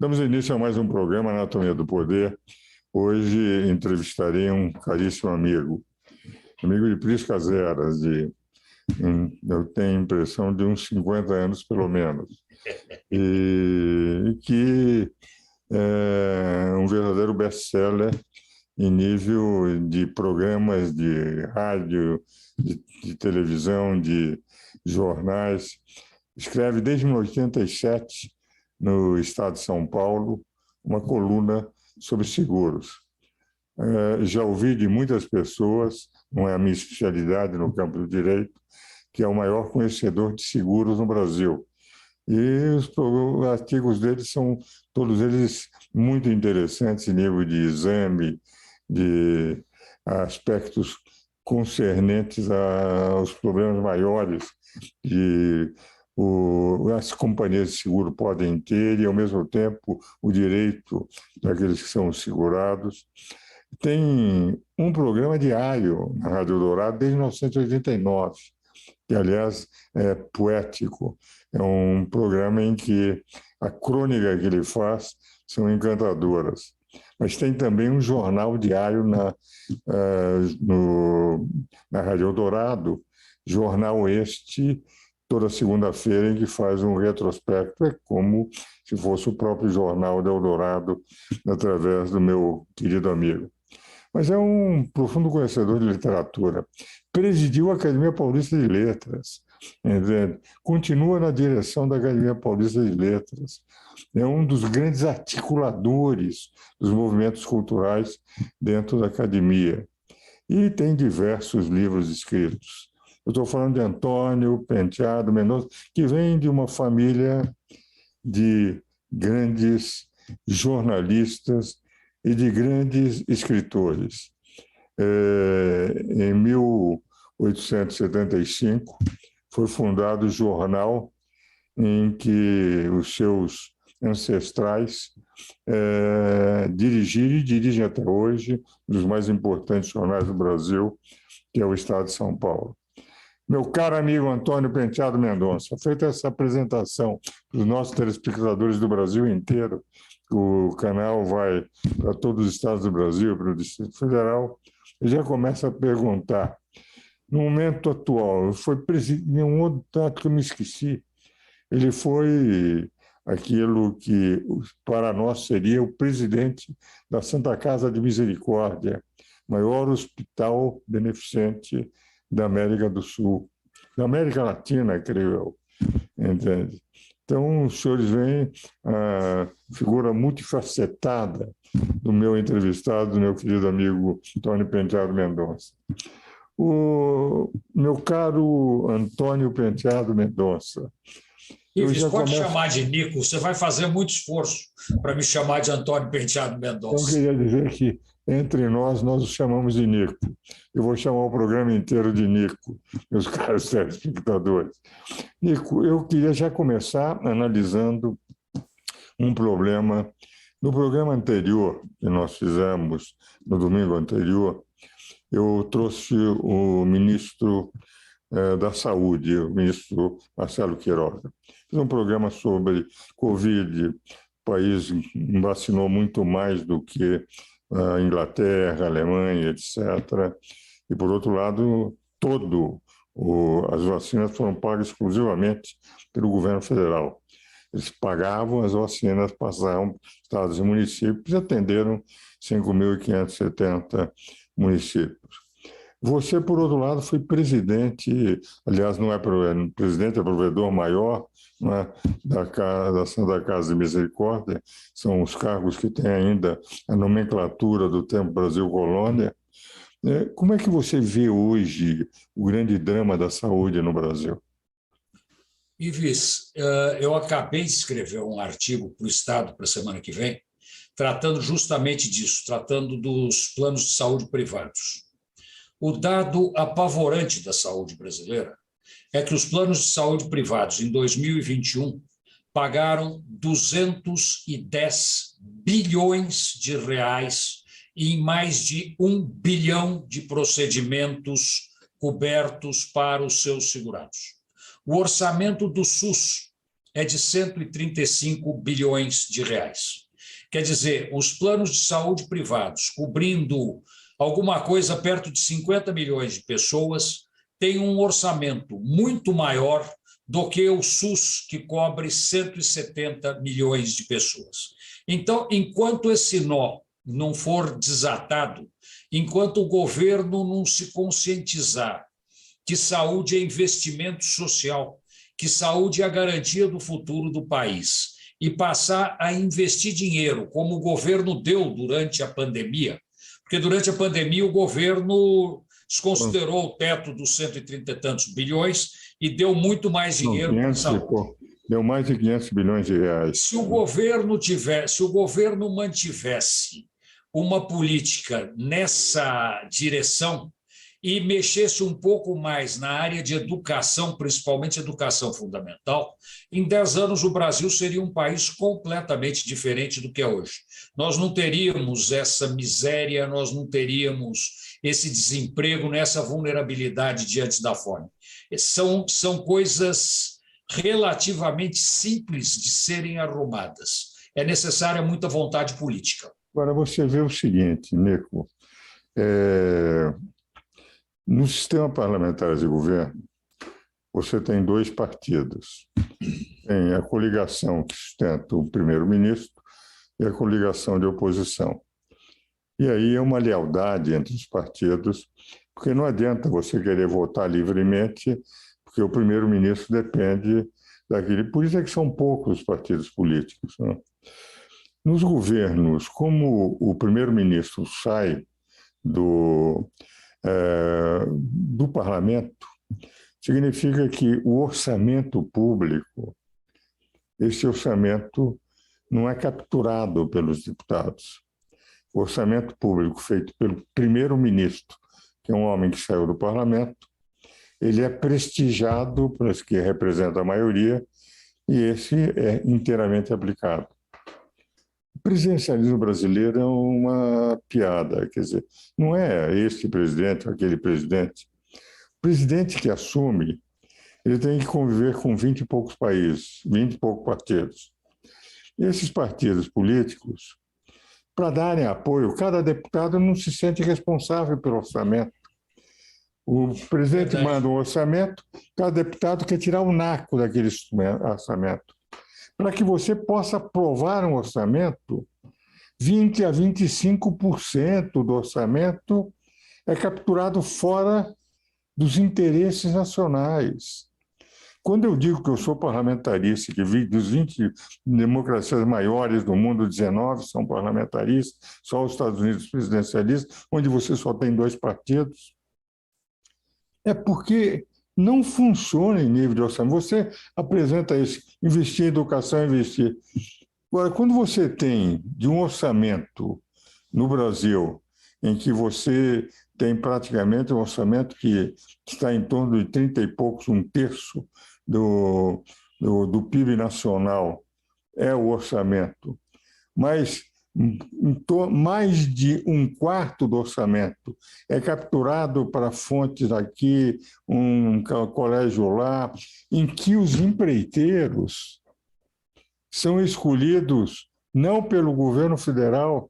Damos início a mais um programa Anatomia do Poder. Hoje entrevistarei um caríssimo amigo de Priscas Eras, eu tenho a impressão de uns 50 anos, pelo menos, e que é um verdadeiro best-seller em nível de programas de rádio, de televisão, de jornais. Escreve desde 1987, no estado de São Paulo, uma coluna sobre seguros. Já ouvi de muitas pessoas, não é a minha especialidade no campo do direito, que é o maior conhecedor de seguros no Brasil. E os artigos dele são todos eles muito interessantes em nível de exame, de aspectos concernentes aos problemas maiores que as companhias de seguro podem ter e, ao mesmo tempo, o direito daqueles que são segurados. Tem um programa diário na Rádio Dourado desde 1989, que, aliás, é poético. É um programa em que a crônica que ele faz são encantadoras. Mas tem também um jornal diário na Rádio Dourado, jornal este, toda segunda-feira, em que faz um retrospecto, é como se fosse o próprio jornal de Eldorado, através do meu querido amigo. Mas é um profundo conhecedor de literatura. Presidiu a Academia Paulista de Letras, continua na direção da Academia Paulista de Letras, é um dos grandes articuladores dos movimentos culturais dentro da academia. E tem diversos livros escritos. Eu estou falando de Antônio Penteado Mendonça, que vem de uma família de grandes jornalistas e de grandes escritores. Em 1875, foi fundado o jornal em que os seus ancestrais dirigiram e dirigem até hoje um dos mais importantes jornais do Brasil, que é o Estado de São Paulo. Meu caro amigo Antônio Penteado Mendonça, feita essa apresentação para os nossos telespectadores do Brasil inteiro, o canal vai para todos os estados do Brasil, para o Distrito Federal, eu já começo a perguntar, no momento atual, foi um outro dado que eu me esqueci, ele foi aquilo que para nós seria o presidente da Santa Casa de Misericórdia, maior hospital beneficente da América do Sul, da América Latina, creio eu, entende? Então, os senhores veem a figura multifacetada do meu entrevistado, do meu querido amigo Antônio Penteado Mendonça. O meu caro Antônio Penteado Mendonça. Ives, pode chamar de Nico, você vai fazer muito esforço para me chamar de Antônio Penteado Mendonça. Eu queria dizer que, entre nós o chamamos de Nico. Eu vou chamar o programa inteiro de Nico, meus caros telespectadores. Nico, eu queria já começar analisando um problema. No programa anterior, que nós fizemos, no domingo anterior, eu trouxe o ministro da Saúde, o ministro Marcelo Queiroga. Fiz um programa sobre Covid. O país vacinou muito mais do que a Inglaterra, a Alemanha, etc. E, por outro lado, as vacinas foram pagas exclusivamente pelo governo federal. Eles pagavam, as vacinas passaram para estados e municípios e atenderam 5.570 municípios. Você, por outro lado, foi presidente, aliás, não é presidente, é provedor maior, não é, da Santa Casa de Misericórdia, são os cargos que têm ainda a nomenclatura do tempo Brasil-Colônia. Como é que você vê hoje o grande drama da saúde no Brasil? Ives, eu acabei de escrever um artigo para o Estado para a semana que vem, tratando justamente disso, tratando dos planos de saúde privados. O dado apavorante da saúde brasileira é que os planos de saúde privados, em 2021, pagaram 210 bilhões de reais em mais de 1 bilhão de procedimentos cobertos para os seus segurados. O orçamento do SUS é de 135 bilhões de reais. Quer dizer, os planos de saúde privados, cobrindo alguma coisa perto de 50 milhões de pessoas, têm um orçamento muito maior do que o SUS, que cobre 170 milhões de pessoas. Então, enquanto esse nó não for desatado, enquanto o governo não se conscientizar que saúde é investimento social, que saúde é a garantia do futuro do país, e passar a investir dinheiro, como o governo deu durante a pandemia, porque durante a pandemia o governo desconsiderou o teto dos 130 e tantos bilhões e deu muito mais dinheiro para a saúde. Deu mais de 500 bilhões de reais. Se o governo mantivesse uma política nessa direção e mexesse um pouco mais na área de educação, principalmente educação fundamental, em 10 anos o Brasil seria um país completamente diferente do que é hoje. Nós não teríamos essa miséria, nós não teríamos esse desemprego, nessa vulnerabilidade diante da fome. São coisas relativamente simples de serem arrumadas. É necessária muita vontade política. Agora, você vê o seguinte, Nico, no sistema parlamentar de governo, você tem 2 partidos. Tem a coligação que sustenta o primeiro-ministro e a coligação de oposição. E aí é uma lealdade entre os partidos, porque não adianta você querer votar livremente, porque o primeiro-ministro depende daquele. Por isso é que são poucos os partidos políticos, né? Nos governos, como o primeiro-ministro sai do parlamento, significa que o orçamento público, esse orçamento não é capturado pelos deputados. O orçamento público feito pelo primeiro-ministro, que é um homem que saiu do parlamento, ele é prestigiado pelos que representam a maioria e esse é inteiramente aplicado. O presidencialismo brasileiro é uma piada, quer dizer, não é este presidente ou aquele presidente. O presidente que assume, ele tem que conviver com 20 e poucos países, 20 e poucos partidos. E esses partidos políticos, para darem apoio, cada deputado não se sente responsável pelo orçamento. O presidente manda um orçamento, cada deputado quer tirar o naco daquele orçamento. Para que você possa aprovar um orçamento, 20% a 25% do orçamento é capturado fora dos interesses nacionais. Quando eu digo que eu sou parlamentarista, que dos 20 democracias maiores do mundo, 19 são parlamentaristas, só os Estados Unidos presidencialistas, onde você só tem 2 partidos, é porque não funciona em nível de orçamento. Você apresenta isso, investir em educação, investir. Agora, quando você tem de um orçamento no Brasil, em que você tem praticamente um orçamento que está em torno de 30 e poucos, 1/3 do PIB nacional é o orçamento, mas mais de 1/4 do orçamento é capturado para fontes aqui, um colégio lá, em que os empreiteiros são escolhidos não pelo governo federal,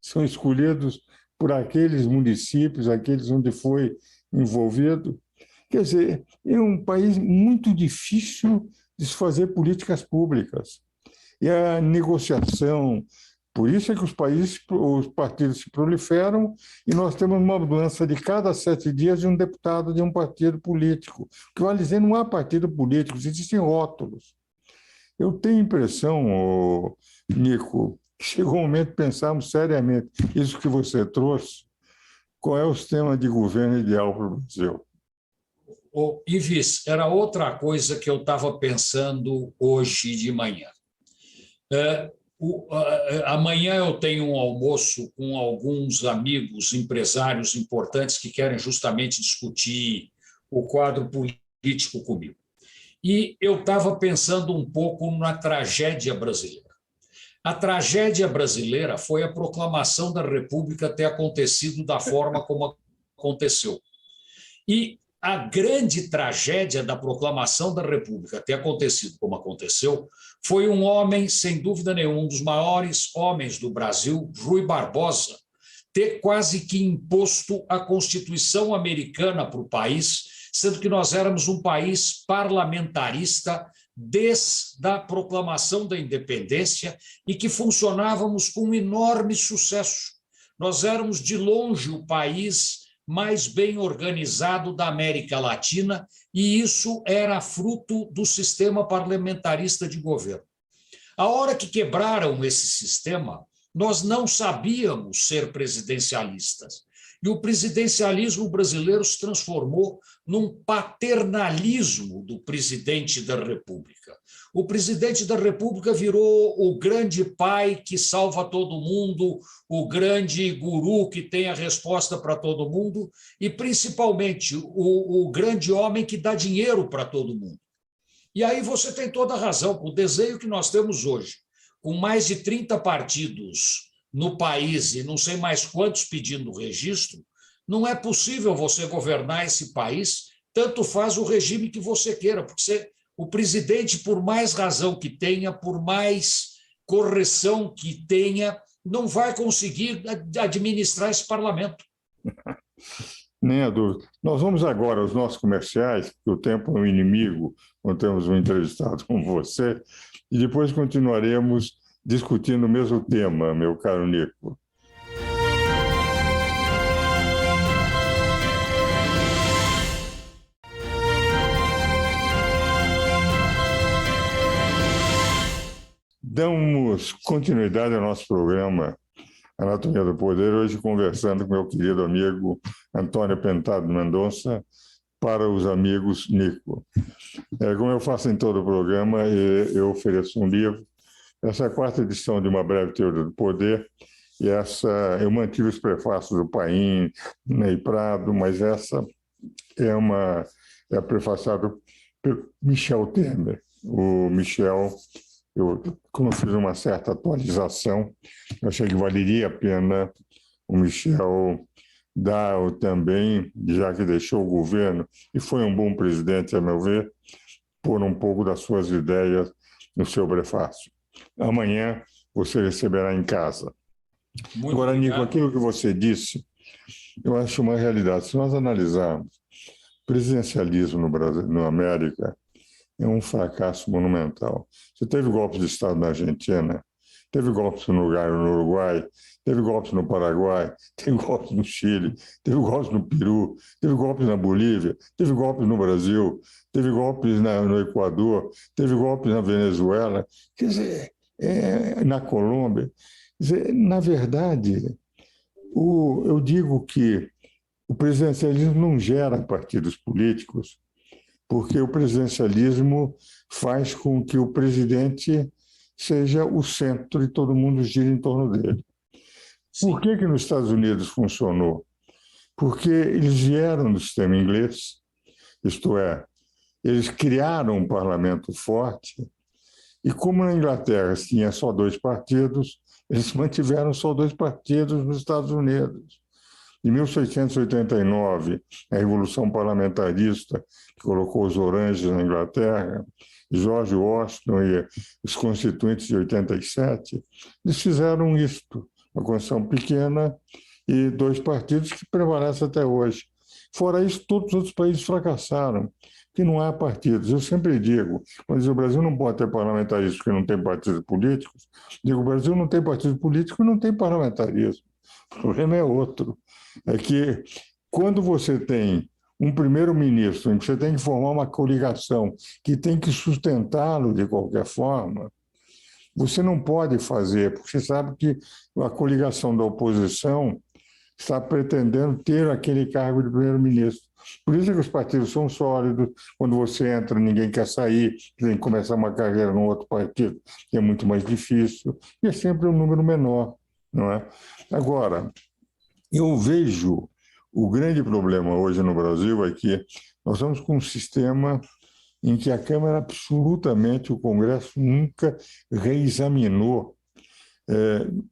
são escolhidos por aqueles municípios, aqueles onde foi envolvido. Quer dizer, é um país muito difícil de se fazer políticas públicas. E a negociação, por isso é que os partidos se proliferam e nós temos uma mudança de cada 7 dias de um deputado de um partido político. O que vale dizer, não há partido político, existem rótulos. Eu tenho a impressão, Nico, que chegou o momento de pensarmos seriamente isso que você trouxe, qual é o sistema de governo ideal para o Brasil. Ives, era outra coisa que eu estava pensando hoje de manhã. Amanhã eu tenho um almoço com alguns amigos empresários importantes que querem justamente discutir o quadro político comigo. E eu estava pensando um pouco na tragédia brasileira. A tragédia brasileira foi a proclamação da República ter acontecido da forma como aconteceu. E a grande tragédia da proclamação da República ter acontecido como aconteceu foi um homem, sem dúvida nenhuma, um dos maiores homens do Brasil, Rui Barbosa, ter quase que imposto a Constituição americana para o país, sendo que nós éramos um país parlamentarista desde a proclamação da independência e que funcionávamos com um enorme sucesso. Nós éramos, de longe, o país mais bem organizado da América Latina, e isso era fruto do sistema parlamentarista de governo. A hora que quebraram esse sistema, nós não sabíamos ser presidencialistas. E o presidencialismo brasileiro se transformou num paternalismo do presidente da República. O presidente da República virou o grande pai que salva todo mundo, o grande guru que tem a resposta para todo mundo e, principalmente, o grande homem que dá dinheiro para todo mundo. E aí você tem toda a razão. O desenho que nós temos hoje, com mais de 30 partidos no país e não sei mais quantos pedindo registro, não é possível você governar esse país, tanto faz o regime que você queira, porque o presidente, por mais razão que tenha, por mais correção que tenha, não vai conseguir administrar esse parlamento. Nem a dúvida. Nós vamos agora aos nossos comerciais, porque o tempo é um inimigo, quando temos um entrevistado como você, e depois continuaremos discutindo o mesmo tema, meu caro Nico. Damos continuidade ao nosso programa Anatomia do Poder, hoje conversando com meu querido amigo Antônio Penteado Mendonça, para os amigos Nico. Como eu faço em todo o programa, eu ofereço um livro. Essa é a 4ª edição de Uma Breve Teoria do Poder, e eu mantive os prefácios do Paim, Ney Prado, mas essa é prefaciada por Michel Temer. O Michel, como eu fiz uma certa atualização, eu achei que valeria a pena o Michel dar também, já que deixou o governo, e foi um bom presidente, a meu ver, pôr um pouco das suas ideias no seu prefácio. Amanhã você receberá em casa. Muito Agora, obrigado. Nico, aquilo que você disse, eu acho uma realidade. Se nós analisarmos presidencialismo no Brasil, na América, é um fracasso monumental. Você teve golpes de Estado na Argentina, teve golpes no Uruguai, teve golpes no Paraguai, teve golpes no Chile, teve golpes no Peru, teve golpes na Bolívia, teve golpes no Brasil, teve golpes no Equador, teve golpes na Venezuela, quer dizer, na Colômbia. Quer dizer, na verdade, eu digo que o presidencialismo não gera partidos políticos, porque o presidencialismo faz com que o presidente seja o centro e todo mundo gira em torno dele. Por que nos Estados Unidos funcionou? Porque eles vieram do sistema inglês, isto é, eles criaram um parlamento forte, e como na Inglaterra tinha só 2 partidos, eles mantiveram só 2 partidos nos Estados Unidos. Em 1689, a Revolução Parlamentarista, que colocou os oranges na Inglaterra, George Washington e os constituintes de 87, eles fizeram isto, uma Constituição pequena e 2 partidos que prevalecem até hoje. Fora isso, todos os outros países fracassaram, que não há partidos. Eu sempre digo, quando diz o Brasil não pode ter parlamentarismo porque não tem partidos políticos, digo, o Brasil não tem partido político e não tem parlamentarismo. O problema é outro. É que quando você tem um primeiro-ministro em que você tem que formar uma coligação que tem que sustentá-lo de qualquer forma, você não pode fazer, porque você sabe que a coligação da oposição está pretendendo ter aquele cargo de primeiro-ministro. Por isso é que os partidos são sólidos. Quando você entra, ninguém quer sair, tem que começar uma carreira num outro partido, que é muito mais difícil, e é sempre um número menor, não é? Agora, eu vejo o grande problema hoje no Brasil é que nós estamos com um sistema em que a Câmara absolutamente, o Congresso nunca reexaminou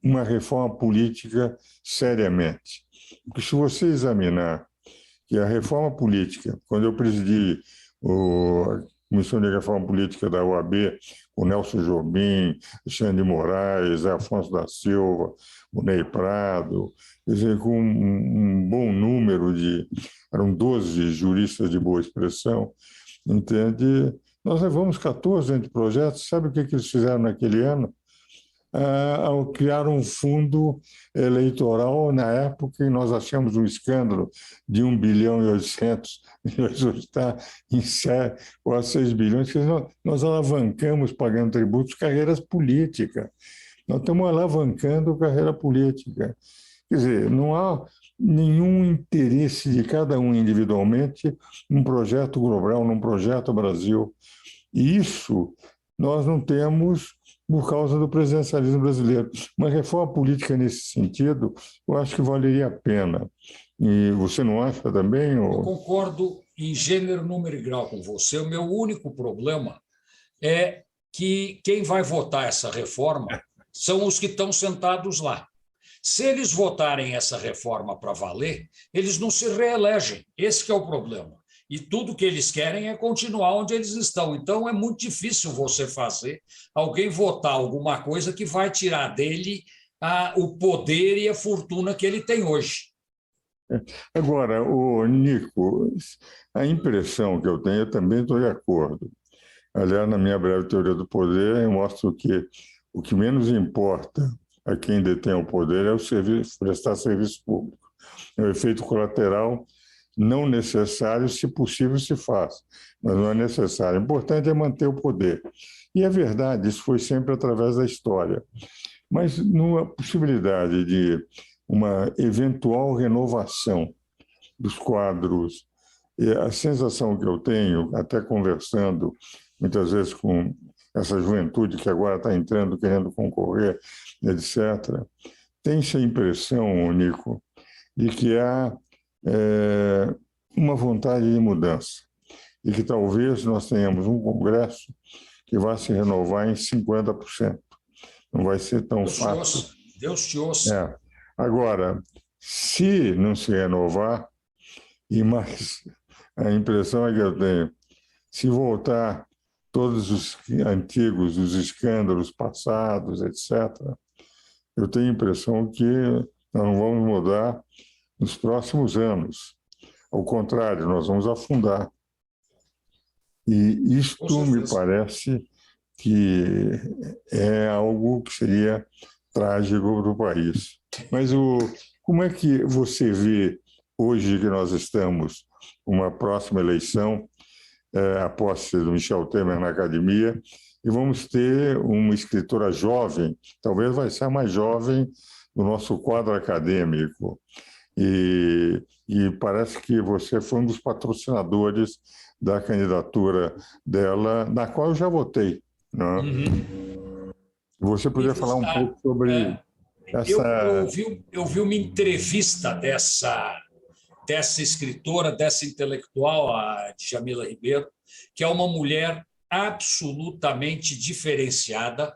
uma reforma política seriamente. Porque se você examinar que a reforma política, quando eu presidi a Comissão de Reforma Política da OAB, o Nelson Jobim, Alexandre de Moraes, Afonso da Silva, o Ney Prado, quer dizer, com um bom número eram 12 juristas de boa expressão, entende? Nós levamos 14 anteprojetos, sabe o que eles fizeram naquele ano? Ao criar um fundo eleitoral na época e nós achamos um escândalo de 1 bilhão e 800, e hoje está em 6 bilhões, que nós alavancamos, pagando tributos, carreiras políticas. Nós estamos alavancando carreira política. Quer dizer, não há nenhum interesse de cada um individualmente num projeto global, num projeto Brasil. E isso nós não temos por causa do presidencialismo brasileiro. Uma reforma política nesse sentido, eu acho que valeria a pena. E você não acha também? Eu concordo em gênero, número e grau com você. O meu único problema é que quem vai votar essa reforma são os que estão sentados lá. Se eles votarem essa reforma para valer, eles não se reelegem. Esse que é o problema. E tudo que eles querem é continuar onde eles estão. Então, é muito difícil você fazer alguém votar alguma coisa que vai tirar dele o poder e a fortuna que ele tem hoje. Agora, Nico, a impressão que eu tenho, eu também estou de acordo. Aliás, na minha breve teoria do poder, eu mostro que o que menos importa a quem detém o poder é o serviço, prestar serviço público. É o efeito colateral não necessário, se possível, se faz, mas não é necessário. O importante é manter o poder. E é verdade, isso foi sempre através da história. Mas numa possibilidade de uma eventual renovação dos quadros, a sensação que eu tenho, até conversando muitas vezes com essa juventude que agora está entrando, querendo concorrer, etc., tem-se a impressão, Nico, de que há uma vontade de mudança e que talvez nós tenhamos um Congresso que vai se renovar em 50%. Não vai ser tão fácil. Deus te ouça. Agora, se não se renovar, e mais a impressão é que eu tenho, se voltar todos os antigos, os escândalos passados, etc., eu tenho a impressão que nós não vamos mudar nos próximos anos. Ao contrário, nós vamos afundar. E isto me parece que é algo que seria trágico para o país. Mas como é que você vê, hoje que nós estamos, uma próxima eleição, a posse do Michel Temer na academia, e vamos ter uma escritora jovem, talvez vai ser a mais jovem do nosso quadro acadêmico, e parece que você foi um dos patrocinadores da candidatura dela, na qual eu já votei. Né? Uhum. Você poderia falar um pouco sobre essa... Eu vi uma entrevista dessa escritora, dessa intelectual, a Djamila Ribeiro, que é uma mulher absolutamente diferenciada,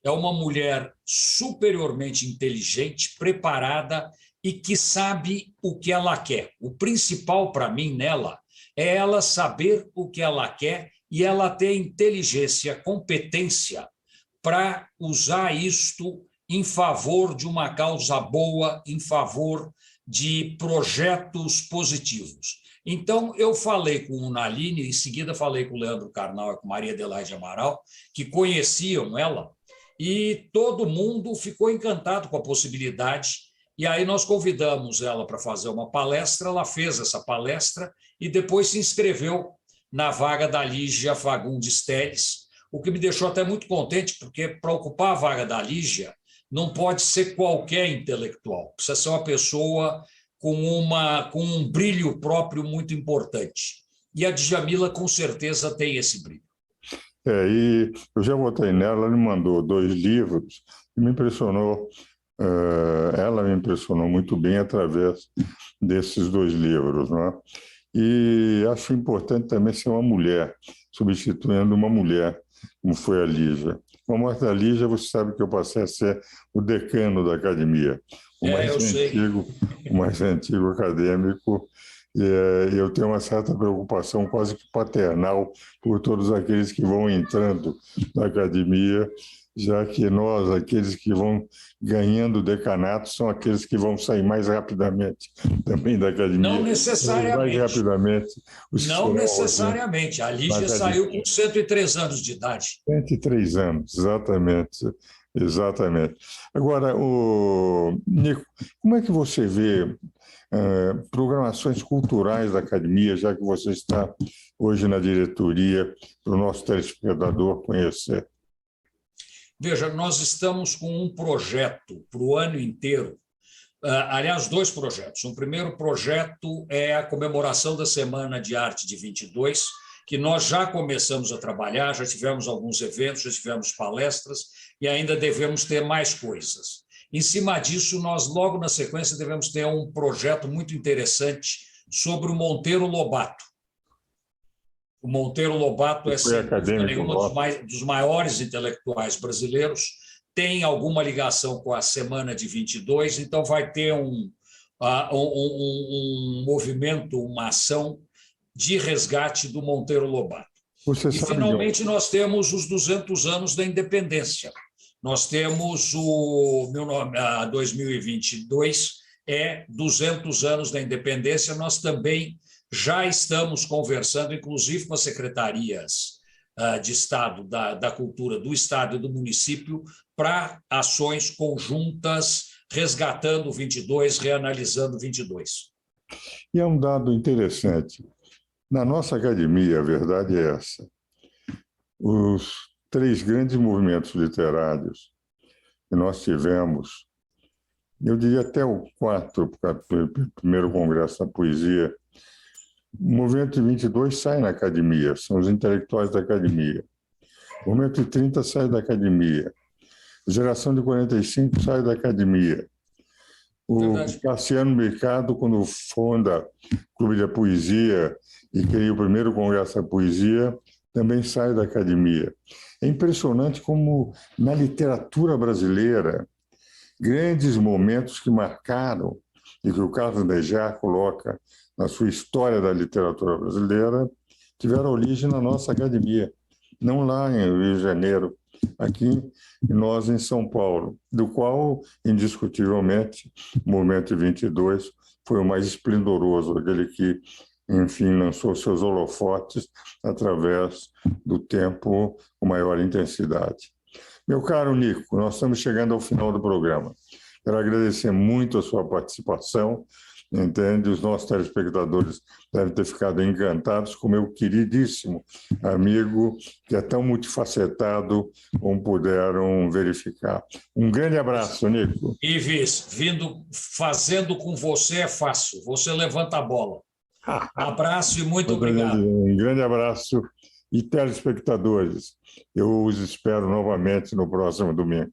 é uma mulher superiormente inteligente, preparada e que sabe o que ela quer. O principal para mim nela é ela saber o que ela quer e ela ter inteligência, competência para usar isto em favor de uma causa boa, em favor de projetos positivos. Então, eu falei com o Naline, em seguida falei com o Leandro Carnal e com Maria Adelaide Amaral, que conheciam ela, e todo mundo ficou encantado com a possibilidade. E aí nós convidamos ela para fazer uma palestra, ela fez essa palestra e depois se inscreveu na vaga da Lígia Fagundes Telles, o que me deixou até muito contente, porque para ocupar a vaga da Lígia não pode ser qualquer intelectual, precisa ser uma pessoa com um brilho próprio muito importante. E a Djamila, com certeza, tem esse brilho. E eu já votei nela, ela me mandou 2 livros e me impressionou. Ela me impressionou muito bem através desses 2 livros. Não é? E acho importante também ser uma mulher, substituindo uma mulher, como foi a Lígia. Com a morte da Lígia, você sabe que eu passei a ser o decano da academia. Eu sei. O mais antigo acadêmico, eu tenho uma certa preocupação quase que paternal por todos aqueles que vão entrando na academia, já que nós, aqueles que vão ganhando decanato, são aqueles que vão sair mais rapidamente também da academia. Não necessariamente. Mais rapidamente. Não necessariamente. A Lígia saiu com 103 anos de idade. 103 anos, exatamente. Exatamente. Agora, Nico, como é que você vê programações culturais da academia, já que você está hoje na diretoria, para o nosso telespectador conhecer? Veja, nós estamos com um projeto para o ano inteiro. Aliás, 2 projetos. Um primeiro projeto é a comemoração da Semana de Arte de 22, que nós já começamos a trabalhar, já tivemos alguns eventos, já tivemos palestras e ainda devemos ter mais coisas. Em cima disso, nós, logo na sequência, devemos ter um projeto muito interessante sobre o Monteiro Lobato. O Monteiro Lobato é, sem dúvida nenhuma, dos maiores intelectuais brasileiros, tem alguma ligação com a Semana de 22, então vai ter um movimento, uma ação de resgate do Monteiro Lobato. E, finalmente, nós temos os 200 anos da independência. Nós temos o 2022, 200 anos da independência. Nós também já estamos conversando, inclusive com as secretarias de Estado, da Cultura do Estado e do município, para ações conjuntas, resgatando o 22, reanalisando o 22. E é um dado interessante. Na nossa academia, a verdade é essa. Os 3 grandes movimentos literários que nós tivemos, eu diria até o 4, o primeiro congresso da poesia, o movimento de 22 sai na academia, são os intelectuais da academia. O movimento de 30 sai da academia. A geração de 45 sai da academia. O Cassiano Mercado, quando funda o Clube da Poesia e cria o primeiro congresso da poesia, também sai da academia. É impressionante como, na literatura brasileira, grandes momentos que marcaram e que o Carlos Bejar coloca na sua história da literatura brasileira tiveram origem na nossa academia, não lá em Rio de Janeiro, aqui nós em São Paulo, do qual, indiscutivelmente, o movimento 22 foi o mais esplendoroso, aquele que, enfim, lançou seus holofotes através do tempo com maior intensidade. Meu caro Nico, nós estamos chegando ao final do programa. Quero agradecer muito a sua participação, entende? Os nossos telespectadores devem ter ficado encantados com meu queridíssimo amigo, que é tão multifacetado como puderam verificar. Um grande abraço, Nico. Ives, fazendo com você é fácil, você levanta a bola. Abraço e muito obrigado. Um grande abraço. E telespectadores, eu os espero novamente no próximo domingo.